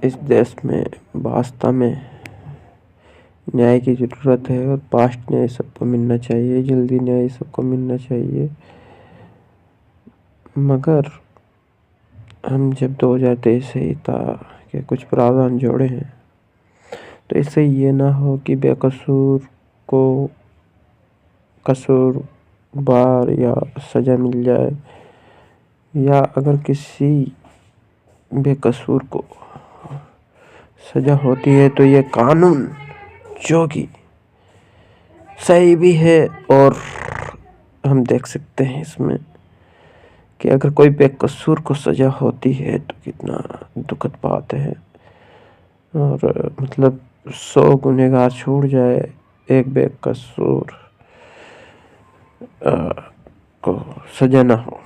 इस देश में वास्तव में न्याय की ज़रूरत है और फास्ट न्याय सबको मिलना चाहिए, जल्दी न्याय सबको मिलना चाहिए। मगर हम जब 2023 संहिता के कुछ प्रावधान जोड़े हैं तो इससे ये ना हो कि बेकसूर को कसूरवार या सज़ा मिल जाए, या अगर किसी बेकसूर को सज़ा होती है तो ये कानून जो कि सही भी है। और हम देख सकते हैं इसमें कि अगर कोई बेकसूर को सज़ा होती है तो कितना दुखद बात है। और मतलब 100 गुनहगार छूट जाए, एक बेकसूर को सज़ा ना हो।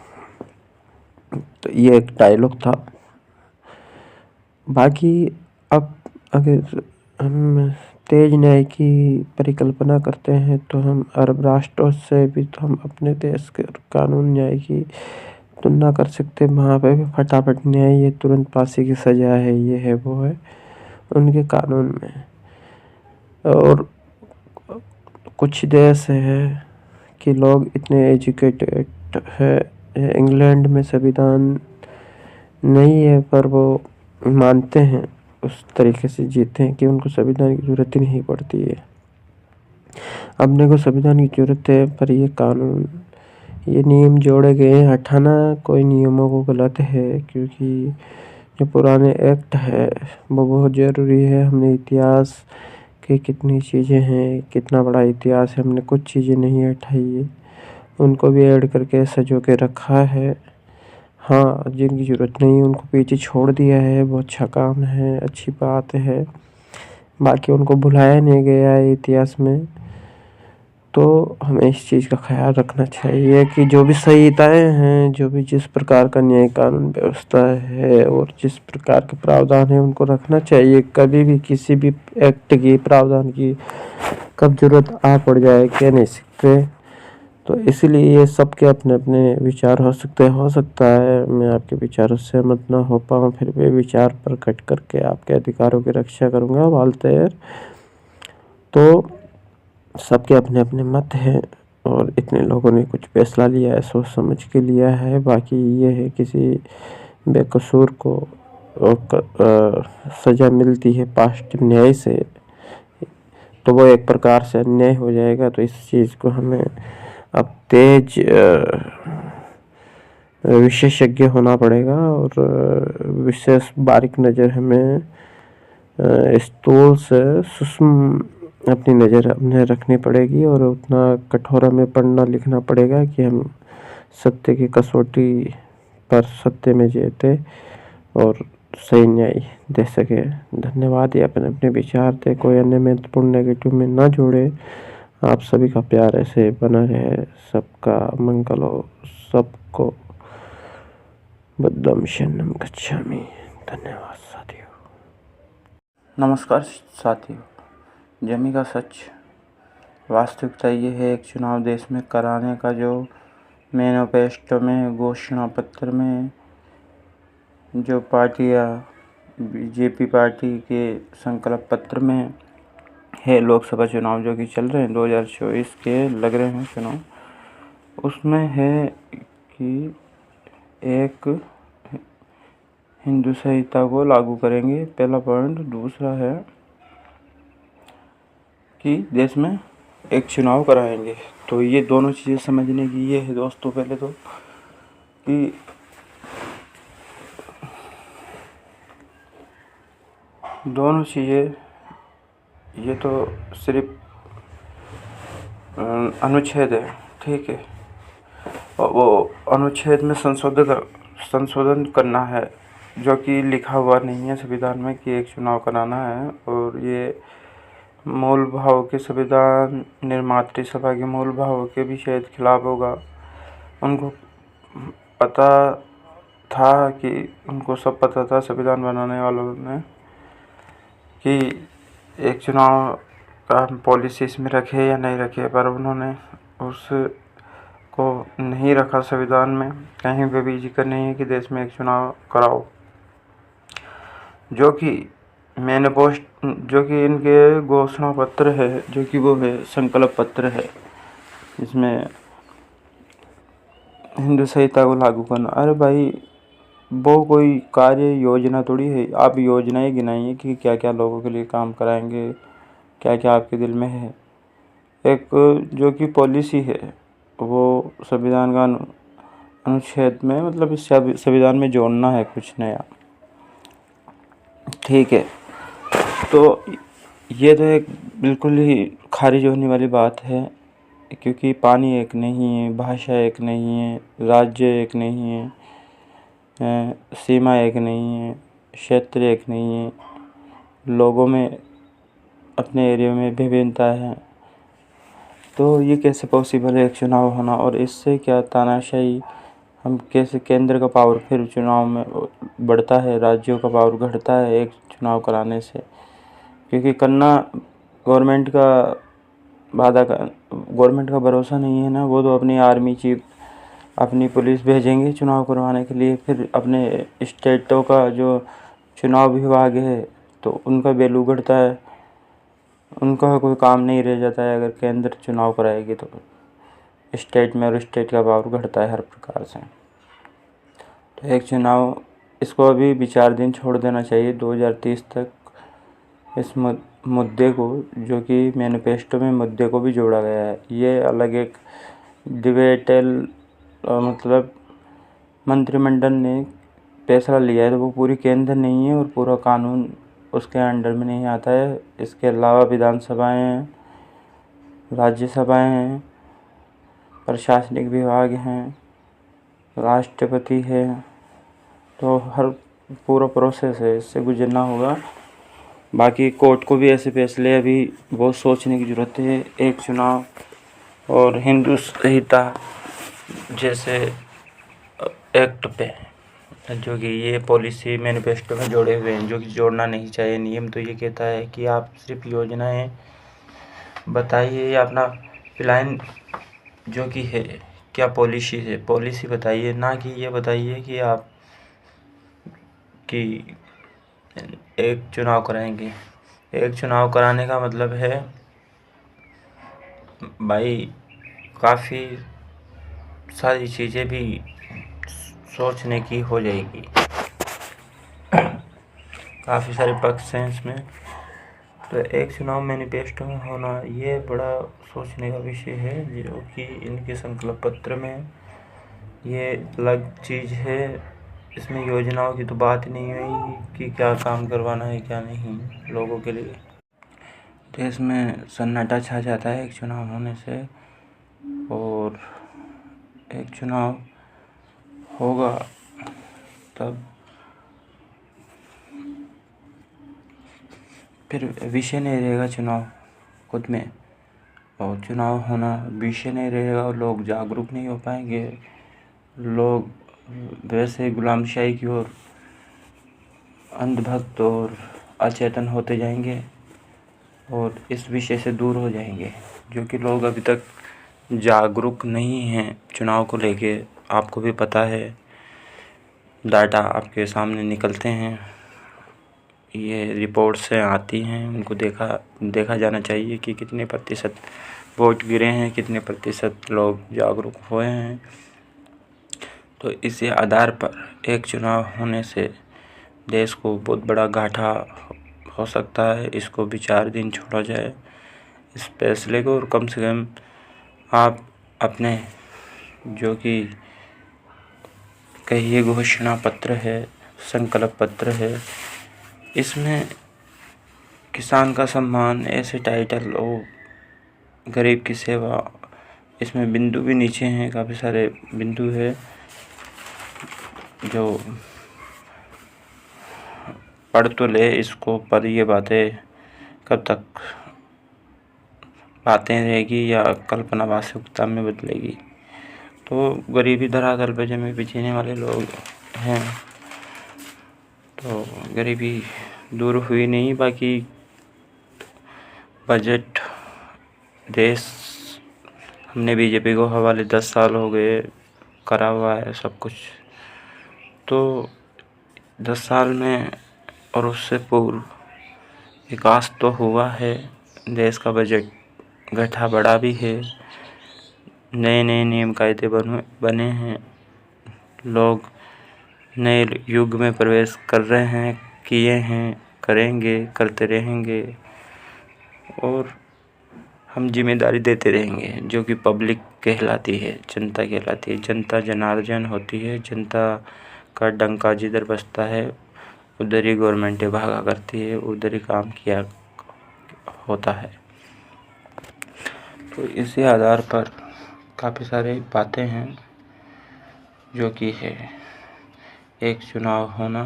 तो ये एक डायलॉग था। बाकी अब अगर हम तेज न्याय की परिकल्पना करते हैं तो हम अरब राष्ट्रों से भी तो हम अपने देश के कानून न्याय की तुलना कर सकते हैं। वहाँ पे भी फटाफट न्याय है, तुरंत फांसी की सज़ा है, ये है वो है उनके कानून में। और कुछ देश है कि लोग इतने एजुकेटेड है, इंग्लैंड में संविधान नहीं है पर वो मानते हैं, उस तरीके से जीते हैं कि उनको संविधान की ज़रूरत ही नहीं पड़ती है। अपने को संविधान की ज़रूरत है पर ये कानून, ये नियम जोड़े गए हैं। हटाना कोई नियमों को गलत है, क्योंकि जो पुराने एक्ट है वो बहुत ज़रूरी है। हमने इतिहास की कितनी चीज़ें हैं, कितना बड़ा इतिहास है, हमने कुछ चीज़ें नहीं हटाई है, उनको भी ऐड करके सजो के रखा है। हाँ, जिनकी ज़रूरत नहीं उनको पीछे छोड़ दिया है, वो अच्छा काम है, अच्छी बात है। बाकी उनको भुलाया नहीं गया है इतिहास में। तो हमें इस चीज़ का ख्याल रखना चाहिए कि जो भी संहिताएँ हैं, जो भी जिस प्रकार का न्याय कानून व्यवस्था है और जिस प्रकार के प्रावधान है उनको रखना चाहिए। कभी भी किसी भी एक्ट की, प्रावधान की कब ज़रूरत आ पड़ जाए कह नहीं सकते। तो इसीलिए ये सबके अपने अपने विचार हो सकता है मैं आपके विचारों से सहमत ना हो पाऊँ, फिर भी विचार प्रकट करके आपके अधिकारों की रक्षा करूँगा वालतेर। तो सबके अपने अपने मत हैं और इतने लोगों ने कुछ फैसला लिया है, सोच समझ के लिया है। बाकी ये है किसी बेकसूर को सज़ा मिलती है फास्ट न्याय से तो वो एक प्रकार से अन्याय हो जाएगा। तो इस चीज़ को हमें अब तेज विशेषज्ञ होना पड़ेगा और विशेष बारीक नज़र हमें स्थूल से सूक्ष्म अपनी नज़र अपने रखनी पड़ेगी और उतना कठोर में पढ़ना लिखना पड़ेगा कि हम सत्य की कसौटी पर सत्य में जीते और सही न्याय दे सके। धन्यवाद। ये अपने अपने विचार थे, कोई अन्य महत्वपूर्ण नेगेटिव में ना जोड़े। आप सभी का प्यार ऐसे बना रहे, सबका मंगल हो, सबको बुद्धं शरणं गच्छामि। धन्यवाद साथियों। नमस्कार साथियों, जमी का सच। वास्तविकता ये है, एक चुनाव देश में कराने का जो मैनिफेस्टो में, घोषणा पत्र में, जो पार्टियां बीजेपी पार्टी के संकल्प पत्र में है, लोकसभा चुनाव जो कि चल रहे हैं 2024 के लग रहे हैं चुनाव, उसमें है कि एक हिंदू संहिता को लागू करेंगे, पहला पॉइंट। दूसरा है कि देश में एक चुनाव कराएंगे। तो ये दोनों चीज़ें समझने की ये है दोस्तों, पहले तो कि दोनों चीज़ें, ये तो सिर्फ अनुच्छेद है, ठीक है, और वो अनुच्छेद में संशोधन करना है, जो कि लिखा हुआ नहीं है संविधान में कि एक चुनाव कराना है। और ये मूल भाव के, संविधान निर्मात्री सभा के मूल भाव के भी शायद खिलाफ होगा। उनको पता था कि, उनको सब पता था संविधान बनाने वालों ने कि एक चुनाव का पॉलिसी इसमें रखे या नहीं रखे, पर उन्होंने उसको नहीं रखा संविधान में। कहीं पे भी जिक्र नहीं है कि देश में एक चुनाव कराओ। जो कि मैनिफेस्ट जो कि इनके घोषणा पत्र है, जो कि वो है संकल्प पत्र है, इसमें हिंदू संहिता को लागू करना। अरे भाई, वो कोई कार्य योजना थोड़ी है। आप योजनाएं गिनाइए कि क्या क्या लोगों के लिए काम कराएंगे, क्या क्या आपके दिल में है। एक जो कि पॉलिसी है, वो संविधान का अनुच्छेद में, मतलब इस संविधान में जोड़ना है कुछ नया। ठीक है, तो ये तो एक बिल्कुल ही खारिज होने वाली बात है, क्योंकि पानी एक नहीं है, भाषा एक नहीं है, राज्य एक नहीं है, सीमा एक नहीं है, क्षेत्र एक नहीं है, लोगों में अपने एरिया में विभिन्नता है। तो ये कैसे पॉसिबल है एक चुनाव होना, और इससे क्या तानाशाही, हम कैसे केंद्र का पावर फिर चुनाव में बढ़ता है, राज्यों का पावर घटता है एक चुनाव कराने से। क्योंकि करना गवर्नमेंट का गवर्नमेंट का भरोसा नहीं है ना। वो तो अपनी आर्मी चीफ, अपनी पुलिस भेजेंगे चुनाव करवाने के लिए, फिर अपने स्टेटों का जो चुनाव विभाग है तो उनका वैल्यू घटता है, उनका कोई काम नहीं रह जाता है। अगर केंद्र चुनाव कराएगी तो स्टेट में, और स्टेट का पावर घटता है हर प्रकार से। तो एक चुनाव, इसको अभी विचाराधीन छोड़ देना चाहिए 2030 तक। इस मुद्दे को, जो कि मैनिफेस्टो में मुद्दे को भी जोड़ा गया है, ये अलग एक डिबेटल, मतलब मंत्रिमंडल ने फैसला लिया है, तो वो पूरी केंद्र नहीं है और पूरा कानून उसके अंडर में नहीं आता है। इसके अलावा विधानसभाएं हैं, राज्यसभाएं हैं, प्रशासनिक विभाग हैं, राष्ट्रपति है, तो हर पूरा प्रोसेस है, इससे गुजरना होगा। बाकी कोर्ट को भी ऐसे फैसले अभी बहुत सोचने की ज़रूरत है। एक चुनाव और हिंदू संहिता जैसे एक्ट पे, जो कि ये पॉलिसी मैनिफेस्टो में जोड़े हुए हैं, जो कि जोड़ना नहीं चाहिए। नियम तो ये कहता है कि आप सिर्फ योजनाएं बताइए या अपना प्लान जो कि है, क्या पॉलिसी है, पॉलिसी बताइए, ना कि ये बताइए कि आप कि एक चुनाव कराएंगे। एक चुनाव कराने का मतलब है भाई, काफ़ी सारी चीज़ें भी सोचने की हो जाएगी, काफ़ी सारे पक्ष हैं इसमें। तो एक चुनाव मैनिफेस्टो में होना ये बड़ा सोचने का विषय है, जो कि इनके संकल्प पत्र में ये अलग चीज़ है। इसमें योजनाओं की तो बात ही नहीं हुई कि क्या काम करवाना है क्या नहीं लोगों के लिए। देश में सन्नाटा छा जाता है एक चुनाव होने से, और एक चुनाव होगा तब फिर विषय नहीं रहेगा चुनाव खुद में, और चुनाव होना विषय नहीं रहेगा और लोग जागरूक नहीं हो पाएंगे। लोग वैसे गुलामशाही की ओर अंधभक्त और अचेतन होते जाएंगे और इस विषय से दूर हो जाएंगे, जो कि लोग अभी तक जागरूक नहीं हैं चुनाव को लेके। आपको भी पता है, डाटा आपके सामने निकलते हैं, ये रिपोर्ट से आती हैं, उनको देखा जाना चाहिए कि कितने प्रतिशत वोट गिरे हैं, कितने प्रतिशत लोग जागरूक हुए हैं। तो इसी आधार पर एक चुनाव होने से देश को बहुत बड़ा घाटा हो सकता है। इसको विचाराधीन छोड़ा जाए इस फैसले को, और कम से कम आप अपने जो कि कहिए घोषणा पत्र है, संकल्प पत्र है, इसमें किसान का सम्मान, ऐसे टाइटल और गरीब की सेवा, इसमें बिंदु भी नीचे हैं, काफ़ी सारे बिंदु है जो पढ़ तो ले इसको, पर ये बातें कब तक बातें रहेगी या कल्पना वास्तविकता में बदलेगी। तो गरीबी धरातल पे जमीन पे जीने वाले लोग हैं, तो गरीबी दूर हुई नहीं। बाकी बजट देश, हमने बीजेपी को हवाले 10 साल हो गए करा हुआ है सब कुछ, तो 10 साल में और उससे पूर्व विकास तो हुआ है, देश का बजट घटा बढ़ा भी है, नए नए नियम कायदे बने हैं, लोग नए युग में प्रवेश कर रहे हैं, किए हैं, करेंगे, करते रहेंगे और हम जिम्मेदारी देते रहेंगे, जो कि पब्लिक कहलाती है, जनता कहलाती है। जनता जनार्दन होती है, जनता का डंका जिधर बजता है उधर ही गवर्नमेंटें भागा करती है, उधर ही काम किया होता है। तो इसी आधार पर काफ़ी सारी बातें हैं जो कि है एक चुनाव होना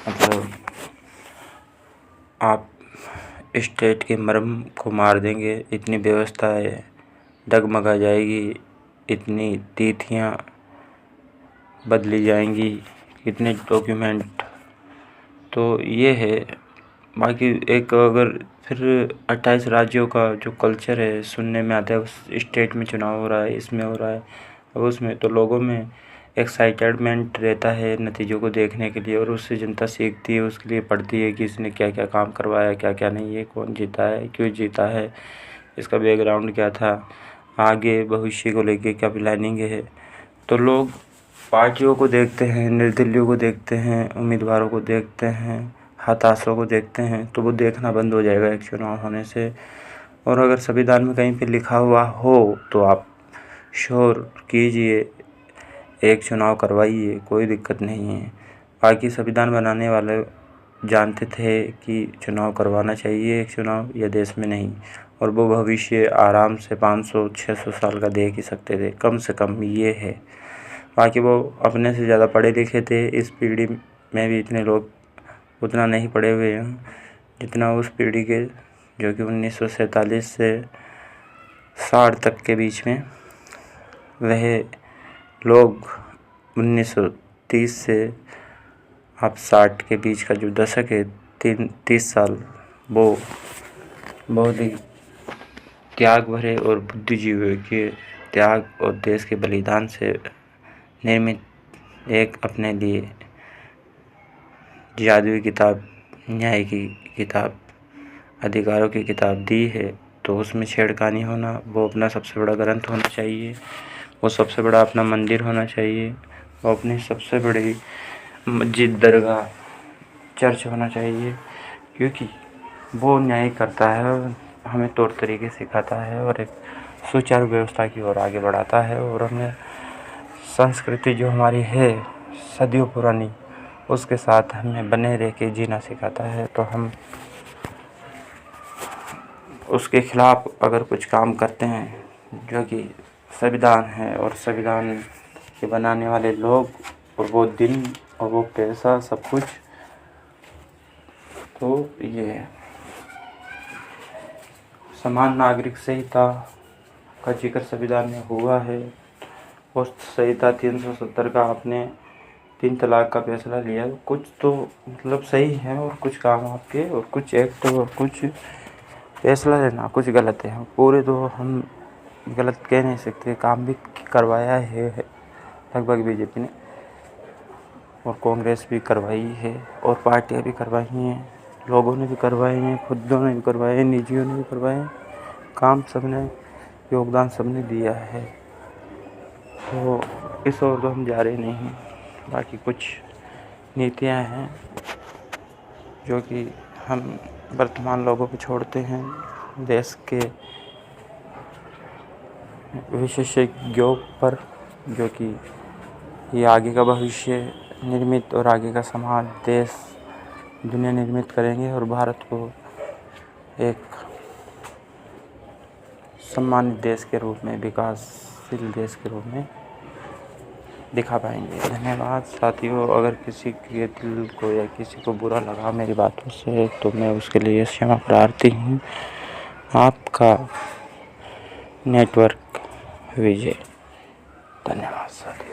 मतलब आप स्टेट के मर्म को मार देंगे, इतनी व्यवस्थाएं डगमगा जाएगी, इतनी तिथियां बदली जाएंगी, इतने डॉक्यूमेंट। तो ये है। बाकी एक अगर फिर 28 राज्यों का जो कल्चर है सुनने में आता है, उस स्टेट में चुनाव हो रहा है, इसमें हो रहा है और उसमें, तो लोगों में एक्साइटमेंट रहता है नतीजों को देखने के लिए और उससे जनता सीखती है, उसके लिए पढ़ती है कि इसने क्या क्या काम करवाया, क्या क्या नहीं है, कौन जीता है, क्यों जीता है, इसका बैकग्राउंड क्या था, आगे भविष्य को लेके क्या प्लानिंग है। तो लोग पार्टियों को देखते हैं, निर्दलीयों को देखते हैं, उम्मीदवारों को देखते हैं, हताशों को देखते हैं, तो वो देखना बंद हो जाएगा एक चुनाव होने से। और अगर संविधान में कहीं पे लिखा हुआ हो तो आप श्योर कीजिए, एक चुनाव करवाइए, कोई दिक्कत नहीं है। बाकी संविधान बनाने वाले जानते थे कि चुनाव करवाना चाहिए एक चुनाव, या देश में नहीं, और वो भविष्य आराम से 500-600 साल का देख ही सकते थे, कम से कम ये है। बाकी वो अपने से ज़्यादा पढ़े लिखे थे, इस पीढ़ी में भी इतने लोग उतना नहीं पढ़े हुए हैं जितना उस पीढ़ी के, जो कि 1947 से 60 तक के बीच में, वह लोग 1930 से आप 60 के बीच का जो दशक है, 30 साल, वो बहुत ही त्याग भरे और बुद्धिजीवियों के त्याग और देश के बलिदान से निर्मित एक अपने लिए जादुई किताब, न्याय की किताब, अधिकारों की किताब दी है। तो उसमें छेड़खानी होना, वो अपना सबसे बड़ा ग्रंथ होना चाहिए, वो सबसे बड़ा अपना मंदिर होना चाहिए, वो अपनी सबसे बड़ी मस्जिद, दरगाह, चर्च होना चाहिए, क्योंकि वो न्याय करता है, हमें तौर तरीके सिखाता है और एक सुचारू व्यवस्था की ओर आगे बढ़ाता है और हमें संस्कृति जो हमारी है सदियों पुरानी, उसके साथ हमें बने रह के जीना सिखाता है। तो हम उसके खिलाफ अगर कुछ काम करते हैं, जो कि संविधान है और संविधान के बनाने वाले लोग और वो दिन और वो पैसा सब कुछ, तो ये समान नागरिक संहिता का जिक्र संविधान में हुआ है। उस संहिता 370 का आपने 3 तलाक का फैसला लिया, कुछ तो मतलब सही है और कुछ काम आपके, और कुछ एक्ट और कुछ फैसला लेना कुछ गलत है। पूरे तो हम गलत कह नहीं सकते, काम भी करवाया है लगभग बीजेपी ने, और कांग्रेस भी करवाई है और पार्टियां भी करवाई हैं, लोगों ने भी करवाए हैं, खुदों ने भी करवाए हैं, निजियों ने भी करवाए हैं, काम सबने, योगदान सबने दिया है। तो इस ओर तो हम जा रहे नहीं। बाकी कुछ नीतियां हैं जो कि हम वर्तमान लोगों पे छोड़ते हैं, देश के विशेषज्ञों पर, जो कि ये आगे का भविष्य निर्मित और आगे का समाज, देश, दुनिया निर्मित करेंगे और भारत को एक सम्मानित देश के रूप में, विकासशील देश के रूप में दिखा पाएंगे। धन्यवाद साथियों। अगर किसी के दिल को या किसी को बुरा लगा मेरी बातों से तो मैं उसके लिए क्षमा प्रार्थी हूँ। आपका नेटवर्क विजय। धन्यवाद साथियों।